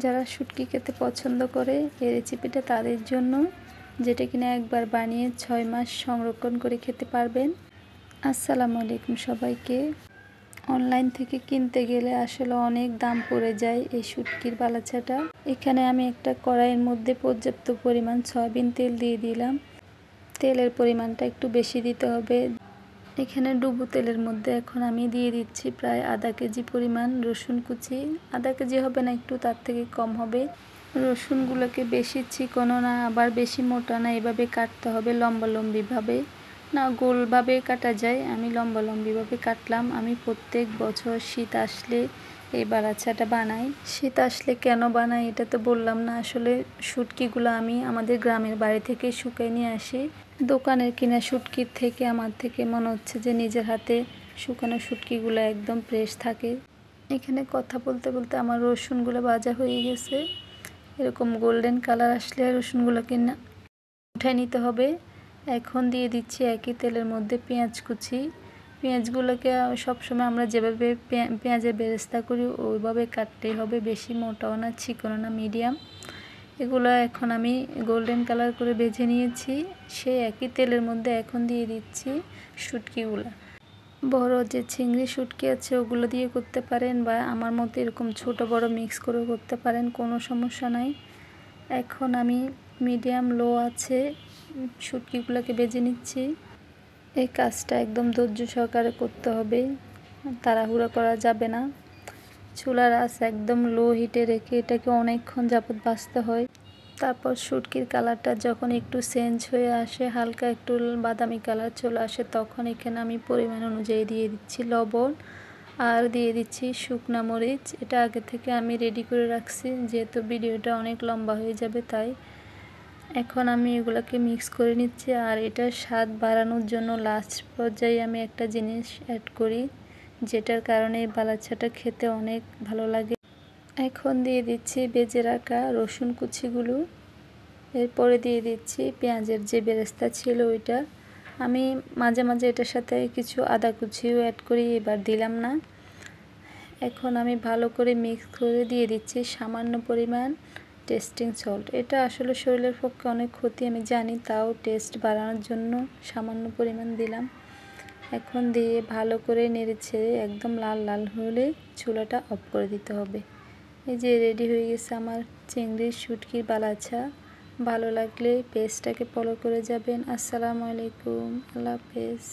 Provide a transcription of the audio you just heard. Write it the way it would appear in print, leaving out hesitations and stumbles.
যারা শুটকি খেতে পছন্দ করে এই রেসিপিটা তাদের জন্য, যেটা কিনা একবার বানিয়ে 6 মাস সংরক্ষণ করে খেতে পারবেন। আসসালামু আলাইকুম সবাইকে। অনলাইন থেকে কিনতে গেলে আসলে অনেক দাম পড়ে যায় এই শুটকির বালাচাটা। এখানে আমি একটা কড়াইয়ের মধ্যে পর্যাপ্ত পরিমাণ সয়াবিন তেল দিয়ে দিলাম। তেলের পরিমাণটা একটু বেশি দিতে হবে। এখানে ডুবো তেলের মধ্যে এখন আমি দিয়ে দিচ্ছি প্রায় আধা কেজি পরিমাণ রসুন কুচি। আধা কেজি হবে না, একটু তার থেকে কম হবে। রসুনগুলোকে বেশি চিকনও না আবার বেশি মোটা না, এভাবে কাটতে হবে লম্বালম্বিভাবে, না গোলভাবে কাটা যায়। আমি লম্বালম্বিভাবে কাটলাম। আমি প্রত্যেক বছর শীত আসলে এই বালাচাটা বানাই। শীত আসলে কেন বানাই এটা তো বললাম না। আসলে শুটকিগুলো আমি আমাদের গ্রামের বাড়ি থেকে শুকাই নিয়ে আসি। দোকানের কিনা শুটকির থেকে আমার থেকে মনে হচ্ছে যে নিজের হাতে শুকানো শুটকিগুলো একদম ফ্রেশ থাকে। এখানে কথা বলতে বলতে আমার রসুনগুলো ভাজা হয়ে গেছে। এরকম গোল্ডেন কালার আসলে রসুনগুলোকে উঠায় নিতে হবে। এখন দিয়ে দিচ্ছি একই তেলের মধ্যে পেঁয়াজ কুচি। পেঁয়াজগুলোকে সবসময় আমরা যেভাবে পেঁয়াজের বেরেস্তা করি ওইভাবে কাটতেই হবে, বেশি মোটাও না চিকনও না, মিডিয়াম। এগুলো এখন আমি গোল্ডেন কালার করে ভেজে নিয়েছি। সেই একই তেলের মধ্যে এখন দিয়ে দিচ্ছি শুটকিগুলো। বড় যে চিংড়ি শুটকি আছে ওগুলো দিয়ে করতে পারেন, বা আমার মতো এরকম ছোট বড় মিক্স করেও করতে পারেন, কোনো সমস্যা নাই। এখন আমি মিডিয়াম লো আছে শুটকিগুলোকে ভেজে নিচ্ছি। এই কাজটা একদম ধৈর্য সহকারে করতে হবে, তাড়াহুড়ো করা যাবে না। চুলার আঁচ একদম লো হিটে রেখে এটাকে অনেকক্ষণ যাবত ভাজতে হয়। তারপর শুটকির কালারটা যখন একটু চেঞ্জ হয়ে আসে, হালকা একটু বাদামি কালার চলে আসে, তখন এখানে আমি পরিমাণ অনুযায়ী দিয়ে দিচ্ছি লবণ আর দিয়ে দিচ্ছি শুকনা মরিচ। এটা আগে থেকে আমি রেডি করে রাখছি, যেহেতু ভিডিওটা অনেক লম্বা হয়ে যাবে তাই। এখন আমি এগুলোকে মিক্স করে নিচ্ছি। আর এটার স্বাদ বাড়ানোর জন্য লাস্ট পর্যায়ে আমি একটা জিনিস অ্যাড করি, যেটার কারণে এই বালাচাটা খেতে অনেক ভালো লাগে। এখন দিয়ে দিচ্ছি ভেজে রাখা রসুন কুচিগুলো। এরপরে দিয়ে দিচ্ছি পেঁয়াজের যে বেরেস্তা ছিল ওইটা। আমি মাঝে মাঝে এটার সাথে কিছু আদা কুচিও অ্যাড করি, এবার দিলাম না। এখন আমি ভালো করে মিক্স করে দিয়ে দিচ্ছি সামান্য পরিমাণ টেস্টিং সল্ট। এটা আসলে শরীরের পক্ষে অনেক ক্ষতি আমি জানি, তাও টেস্ট বাড়ানোর জন্য সামান্য পরিমাণ দিলাম। এখন দিয়ে ভালো করে নেড়েছেড়ে একদম লাল লাল হলে চুলাটা অফ করে দিতে হবে। এই যে রেডি হয়ে গেছে আমার চিংড়ির শুটকির বালাচা। ভালো লাগলে পেজটাকে ফলো করে যাবেন। আসসালামু আলাইকুম, আল্লাহ হাফেজ।